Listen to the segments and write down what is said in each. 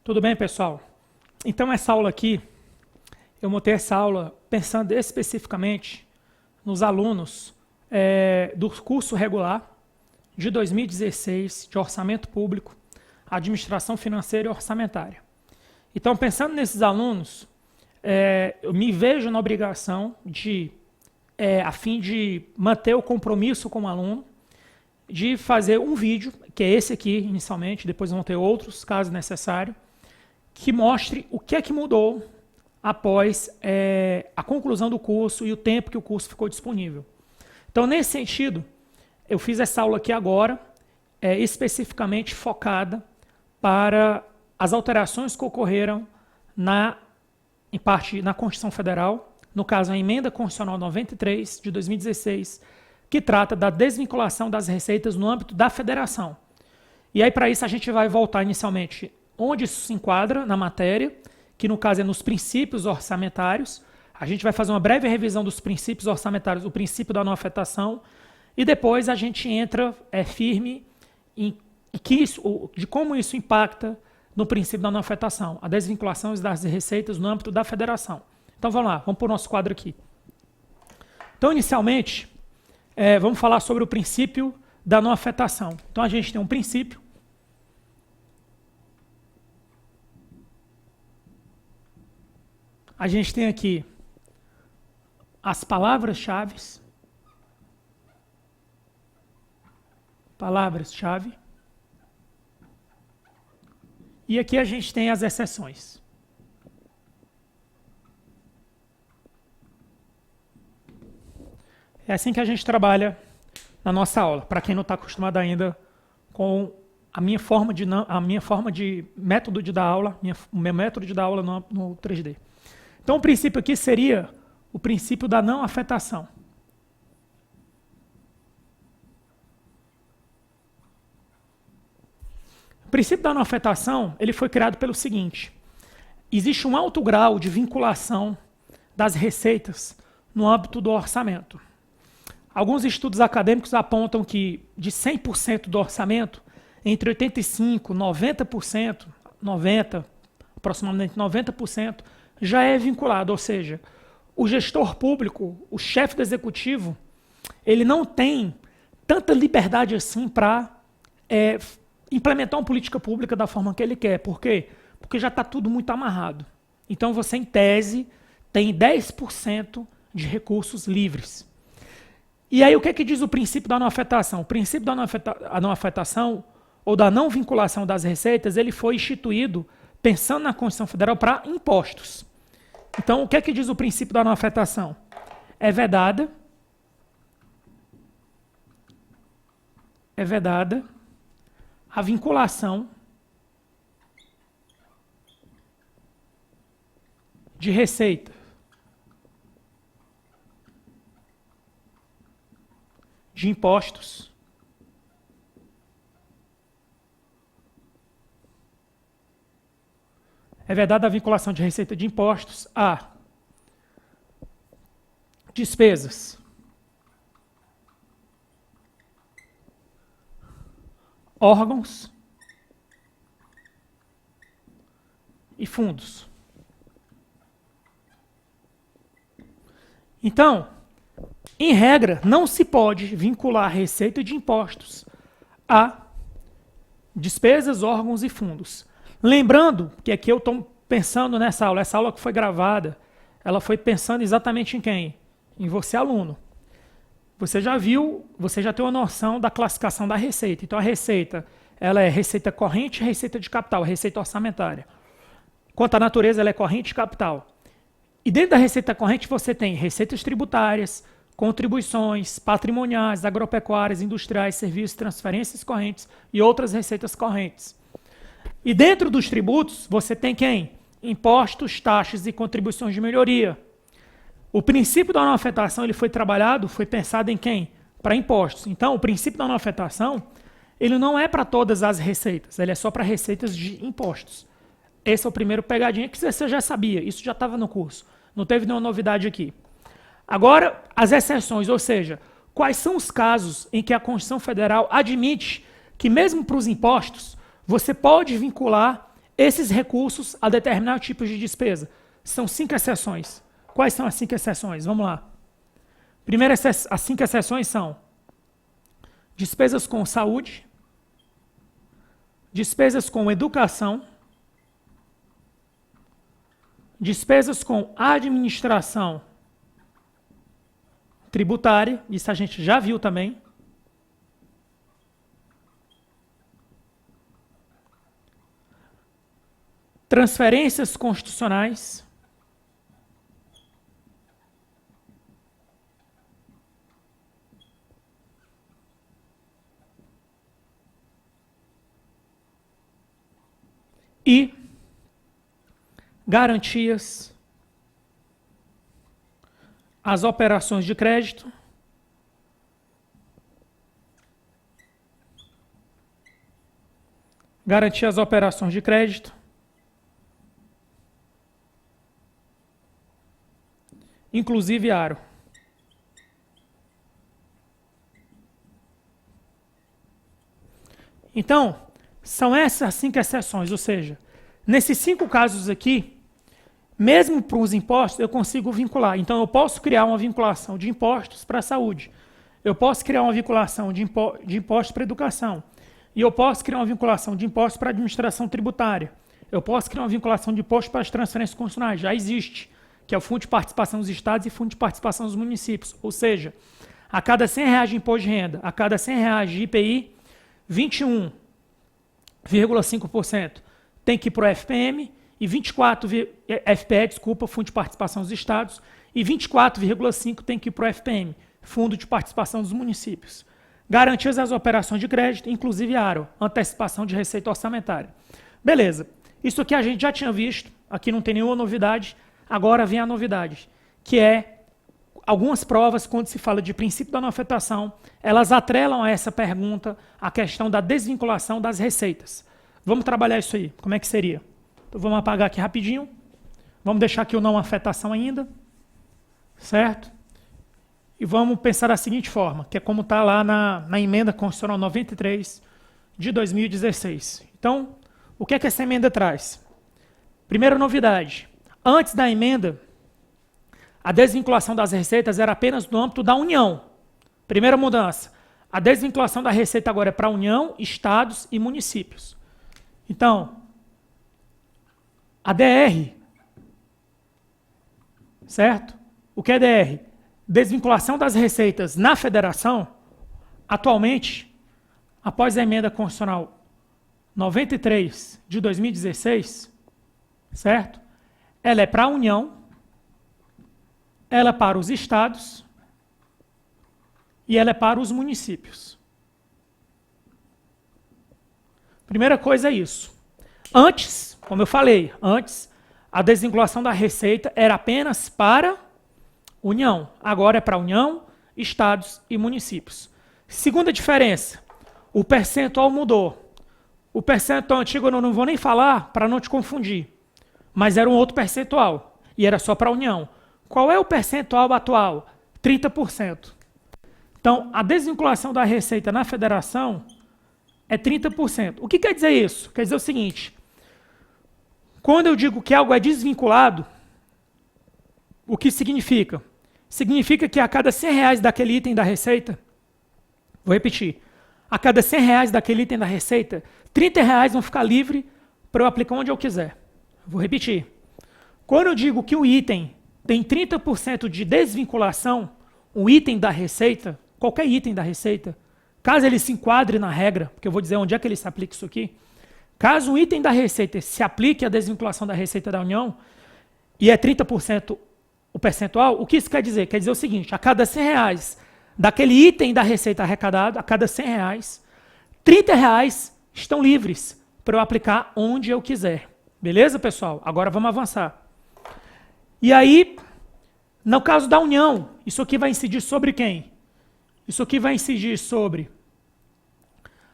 Tudo bem, pessoal? Então, essa aula aqui, eu montei essa aula pensando especificamente nos alunos do curso regular de 2016 de Orçamento Público, Administração Financeira e Orçamentária. Então, pensando nesses alunos, eu me vejo na obrigação de, a fim de manter o compromisso com o aluno, de fazer um vídeo, que é esse aqui inicialmente, depois vão ter outros, caso necessário, que mostre o que é que mudou após a conclusão do curso e o tempo que o curso ficou disponível. Então, nesse sentido, eu fiz essa aula aqui agora, especificamente focada para as alterações que ocorreram em parte na Constituição Federal, no caso a Emenda Constitucional 93 de 2016, que trata da desvinculação das receitas no âmbito da federação. E aí, para isso, a gente vai voltar inicialmente onde isso se enquadra na matéria, que no caso é nos princípios orçamentários. A gente vai fazer uma breve revisão dos princípios orçamentários, o princípio da não afetação, e depois a gente entra firme de como isso impacta no princípio da não afetação, a desvinculação das receitas no âmbito da federação. Então vamos lá, vamos para o nosso quadro aqui. Então, inicialmente, vamos falar sobre o princípio da não afetação. Então a gente tem um princípio, a gente tem aqui as palavras-chave, e aqui a gente tem as exceções. É assim que a gente trabalha na nossa aula, para quem não está acostumado ainda com a minha forma de método de dar aula, o meu método de dar aula no 3D. Então, o princípio aqui seria o princípio da não afetação. O princípio da não afetação, ele foi criado pelo seguinte: existe um alto grau de vinculação das receitas no âmbito do orçamento. Alguns estudos acadêmicos apontam que de 100% do orçamento, entre 85% e 90%, aproximadamente 90%, já é vinculado, ou seja, o gestor público, o chefe do executivo, ele não tem tanta liberdade assim para implementar uma política pública da forma que ele quer. Por quê? Porque já está tudo muito amarrado. Então você, em tese, tem 10% de recursos livres. E aí o que é que diz o princípio da não afetação? O princípio da não afetação, ou da não vinculação das receitas, ele foi instituído pensando na Constituição Federal para impostos. Então, o que é que diz o princípio da não afetação? É vedada a vinculação de receita de impostos é vedada a vinculação de receita de impostos a despesas, órgãos e fundos. Então, em regra, não se pode vincular receita de impostos a despesas, órgãos e fundos. Lembrando que aqui eu estou pensando nessa aula, essa aula que foi gravada, ela foi pensando exatamente em quem? Em você, aluno. Você já viu, você já tem uma noção da classificação da receita. Então, a receita, ela é receita corrente e receita de capital, receita orçamentária. Quanto à natureza, ela é corrente e capital. E dentro da receita corrente, você tem receitas tributárias, contribuições, patrimoniais, agropecuárias, industriais, serviços, transferências correntes e outras receitas correntes. E dentro dos tributos, você tem quem? Impostos, taxas e contribuições de melhoria. O princípio da não afetação ele foi pensado em quem? Para impostos. Então, o princípio da não afetação, ele não é para todas as receitas, ele é só para receitas de impostos. Esse é o primeiro pegadinha que você já sabia, isso já estava no curso. Não teve nenhuma novidade aqui. Agora, as exceções, ou seja, quais são os casos em que a Constituição Federal admite que mesmo para os impostos, você pode vincular esses recursos a determinado tipo de despesa. São 5 exceções. Quais são as 5 exceções? Vamos lá. Primeiro, as 5 exceções são despesas com saúde, despesas com educação, despesas com administração tributária, isso a gente já viu também. Transferências constitucionais. E garantias às operações de crédito, garantia às operações de crédito, inclusive aro. Então, são essas 5 exceções, ou seja, nesses 5 casos aqui, mesmo para os impostos, eu consigo vincular. Então, eu posso criar uma vinculação de impostos para a saúde. Eu posso criar uma vinculação de impostos para a educação. E eu posso criar uma vinculação de impostos para a administração tributária. Eu posso criar uma vinculação de impostos para as transferências constitucionais. Já existe, que é o Fundo de Participação dos Estados e Fundo de Participação dos Municípios. Ou seja, a cada R$100 de imposto de renda, a cada R$100 de IPI, 21,5% tem que ir para o FPM, e 24 FPE, desculpa, Fundo de Participação dos Estados, e 24,5% tem que ir para o FPM, Fundo de Participação dos Municípios. Garantias às operações de crédito, inclusive ARO, antecipação de receita orçamentária. Beleza, isso aqui a gente já tinha visto, aqui não tem nenhuma novidade, agora vem a novidade, que é algumas provas, quando se fala de princípio da não afetação, elas atrelam a essa pergunta a questão da desvinculação das receitas. Vamos trabalhar isso aí, como é que seria? Então, vamos apagar aqui rapidinho. Vamos deixar aqui o não afetação ainda. Certo? E vamos pensar da seguinte forma, que é como está lá na emenda constitucional 93 de 2016. Então, o que é que essa emenda traz? Primeira novidade. Antes da emenda, a desvinculação das receitas era apenas no âmbito da União. Primeira mudança. A desvinculação da receita agora é para a União, Estados e municípios. Então, a DR, certo? O que é DR? Desvinculação das receitas na federação, atualmente, após a emenda constitucional 93 de 2016, certo? Ela é para a União, ela é para os estados e ela é para os municípios. Primeira coisa é isso. Antes, como eu falei, antes a desvinculação da receita era apenas para União. Agora é para União, estados e municípios. Segunda diferença, o percentual mudou. O percentual antigo eu não vou nem falar para não te confundir, mas era um outro percentual e era só para a União. Qual é o percentual atual? 30%. Então, a desvinculação da receita na federação é 30%. O que quer dizer isso? Quer dizer o seguinte, quando eu digo que algo é desvinculado, o que significa? Significa que a cada R$100 daquele item da receita, vou repetir, a cada R$100 daquele item da receita, R$30 vão ficar livre para eu aplicar onde eu quiser. Vou repetir. Quando eu digo que o item tem 30% de desvinculação, um item da receita, qualquer item da receita, caso ele se enquadre na regra, porque eu vou dizer onde é que ele se aplica isso aqui, caso um item da receita se aplique à desvinculação da receita da União, e é 30% o percentual, o que isso quer dizer? Quer dizer o seguinte, a cada R$100 daquele item da receita arrecadado, a cada R$100, R$30 estão livres para eu aplicar onde eu quiser. Beleza, pessoal? Agora vamos avançar. E aí, no caso da União, isso aqui vai incidir sobre quem? Isso aqui vai incidir sobre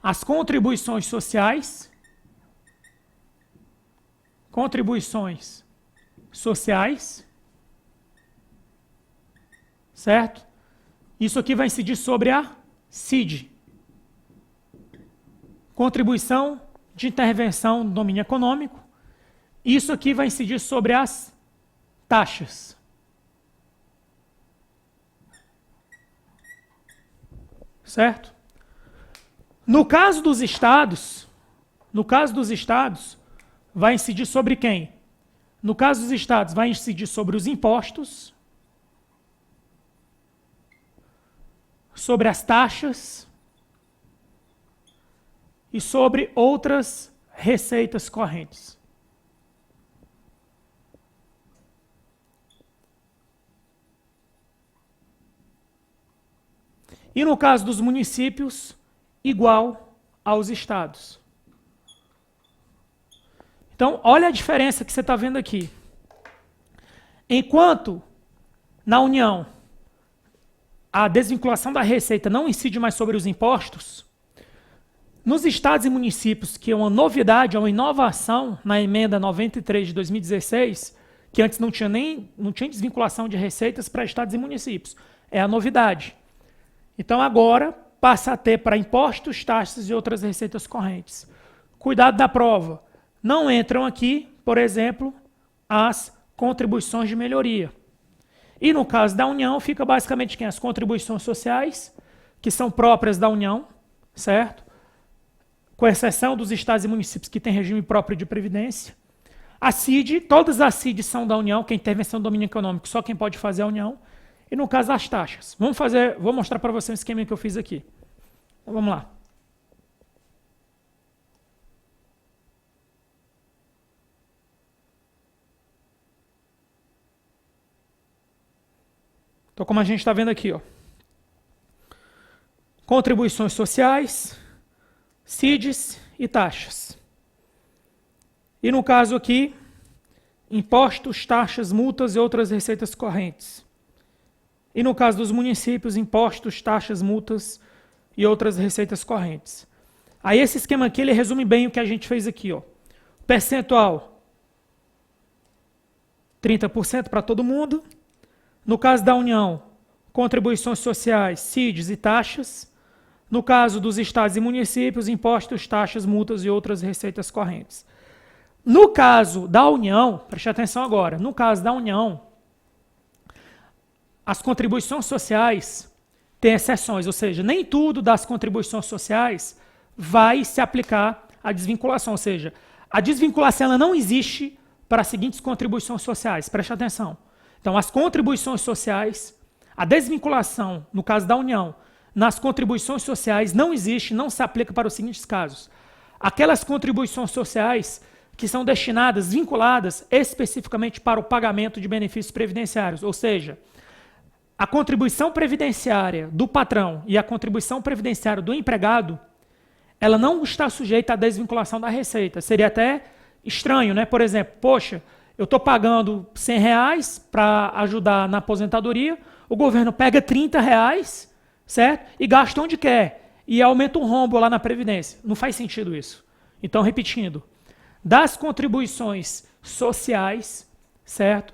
as contribuições sociais, certo? Isso aqui vai incidir sobre a CID, Contribuição de Intervenção no Domínio Econômico, Isso aqui vai incidir sobre as taxas. Certo? No caso dos estados, vai incidir sobre quem? No caso dos estados, vai incidir sobre os impostos, sobre as taxas e sobre outras receitas correntes. E no caso dos municípios, igual aos estados. Então, olha a diferença que você está vendo aqui. Enquanto na União a desvinculação da receita não incide mais sobre os impostos, nos estados e municípios, que é uma novidade, é uma inovação na emenda 93 de 2016, que antes não tinha desvinculação de receitas para estados e municípios. É a novidade. Então agora passa a ter para impostos, taxas e outras receitas correntes. Cuidado da prova. Não entram aqui, por exemplo, as contribuições de melhoria. E no caso da União, fica basicamente quem? As contribuições sociais, que são próprias da União, certo? Com exceção dos estados e municípios que têm regime próprio de previdência. A CID, todas as CIDs são da União, que é intervenção do domínio econômico, só quem pode fazer é a União. E no caso das taxas. Vou mostrar para você um esquema que eu fiz aqui. Então, vamos lá. Então, como a gente está vendo aqui, ó, contribuições sociais, CIDs e taxas. E no caso aqui, impostos, taxas, multas e outras receitas correntes. E no caso dos municípios, impostos, taxas, multas e outras receitas correntes. Aí esse esquema aqui, ele resume bem o que a gente fez aqui, ó. Percentual, 30% para todo mundo. No caso da União, contribuições sociais, CIDs e taxas. No caso dos estados e municípios, impostos, taxas, multas e outras receitas correntes. No caso da União, preste atenção agora, no caso da União, as contribuições sociais têm exceções, ou seja, nem tudo das contribuições sociais vai se aplicar à desvinculação, ou seja, a desvinculação ela não existe para as seguintes contribuições sociais, preste atenção. Então, as contribuições sociais, a desvinculação, no caso da União, nas contribuições sociais não existe, não se aplica para os seguintes casos. Aquelas contribuições sociais que são destinadas, vinculadas especificamente para o pagamento de benefícios previdenciários, ou seja, a contribuição previdenciária do patrão e a contribuição previdenciária do empregado, ela não está sujeita à desvinculação da receita. Seria até estranho, né? Por exemplo, poxa, eu estou pagando R$100 para ajudar na aposentadoria, o governo pega R$30, certo? E gasta onde quer. E aumenta um rombo lá na Previdência. Não faz sentido isso. Então, repetindo, das contribuições sociais, certo?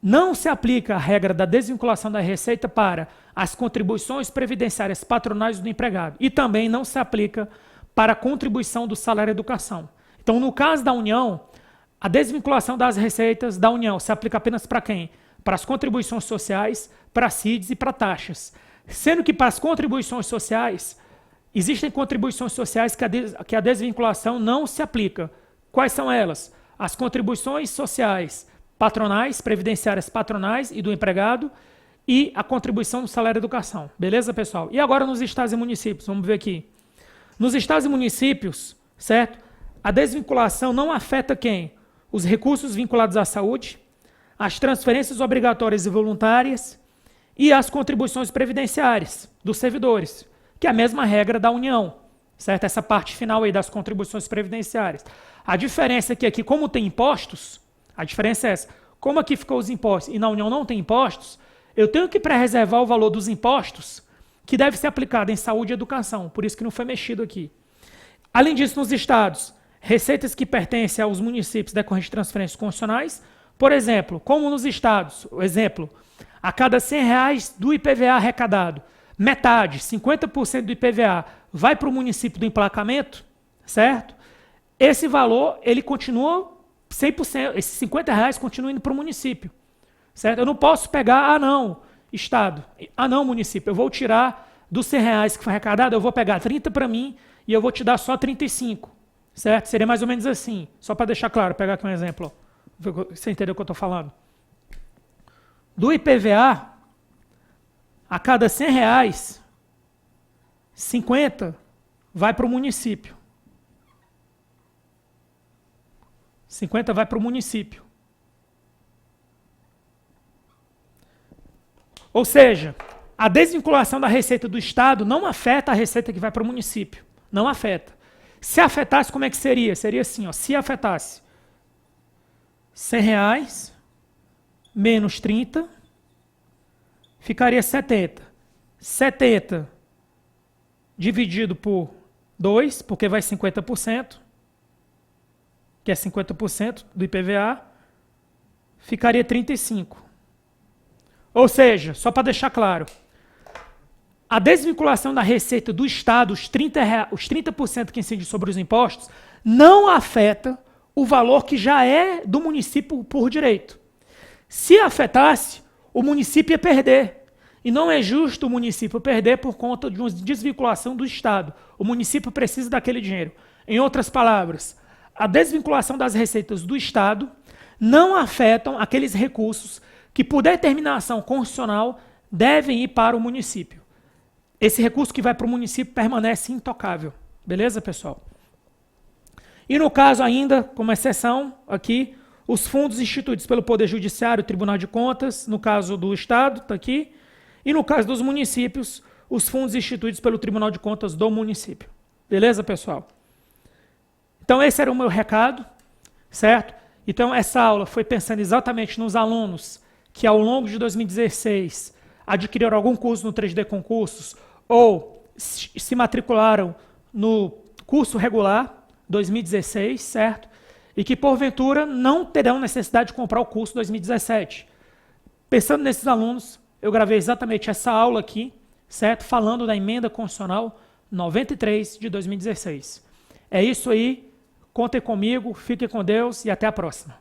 Não se aplica a regra da desvinculação da receita para as contribuições previdenciárias patronais do empregado. E também não se aplica para a contribuição do salário educação. Então, no caso da União, a desvinculação das receitas da União se aplica apenas para quem? Para as contribuições sociais, para CIDs e para taxas. Sendo que para as contribuições sociais, existem contribuições sociais que a desvinculação não se aplica. Quais são elas? As contribuições sociais patronais, previdenciárias patronais e do empregado, e a contribuição do salário educação. Beleza, pessoal? E agora nos estados e municípios, vamos ver aqui. Nos estados e municípios, certo? A desvinculação não afeta quem? Os recursos vinculados à saúde, as transferências obrigatórias e voluntárias e as contribuições previdenciárias dos servidores, que é a mesma regra da União, certo? Essa parte final aí das contribuições previdenciárias. A diferença é que aqui, como tem impostos, a diferença é essa. Como aqui ficou os impostos e na União não tem impostos, eu tenho que pré-reservar o valor dos impostos que deve ser aplicado em saúde e educação, por isso que não foi mexido aqui. Além disso, nos estados, receitas que pertencem aos municípios decorrentes de transferências constitucionais, por exemplo, como nos estados, o exemplo, a cada R$100 do IPVA arrecadado, metade, 50% do IPVA, vai para o município do emplacamento, certo? Esse valor, ele continua 100%, esses 50 reais continuam indo para o município. Certo? Eu não posso pegar, Estado, município, eu vou tirar dos 100 reais que foi arrecadado, eu vou pegar 30 para mim e eu vou te dar só 35. Certo? Seria mais ou menos assim. Só para deixar claro, pegar aqui um exemplo. Ó. Você entendeu o que eu estou falando? Do IPVA, a cada 100 reais, 50 vai para o município. 50 vai para o município. Ou seja, a desvinculação da receita do Estado não afeta a receita que vai para o município. Não afeta. Se afetasse, como é que seria? Seria assim, ó, se afetasse 100 reais menos 30, ficaria 70. 70 dividido por 2, porque vai 50%, que é 50% do IPVA, ficaria 35. Ou seja, só para deixar claro, a desvinculação da receita do Estado, os 30% que incide sobre os impostos, não afeta o valor que já é do município por direito. Se afetasse, o município ia perder. E não é justo o município perder por conta de uma desvinculação do Estado. O município precisa daquele dinheiro. Em outras palavras, a desvinculação das receitas do Estado não afetam aqueles recursos que, por determinação constitucional, devem ir para o município. Esse recurso que vai para o município permanece intocável. Beleza, pessoal? E no caso ainda, como exceção, aqui, os fundos instituídos pelo Poder Judiciário, Tribunal de Contas, no caso do Estado, está aqui, e no caso dos municípios, os fundos instituídos pelo Tribunal de Contas do município. Beleza, pessoal? Então esse era o meu recado, certo? Então essa aula foi pensando exatamente nos alunos que ao longo de 2016 adquiriram algum curso no 3D Concursos ou se matricularam no curso regular 2016, certo? E que porventura não terão necessidade de comprar o curso 2017. Pensando nesses alunos, eu gravei exatamente essa aula aqui, certo? Falando da emenda constitucional 93 de 2016. É isso aí, contem comigo, fiquem com Deus e até a próxima.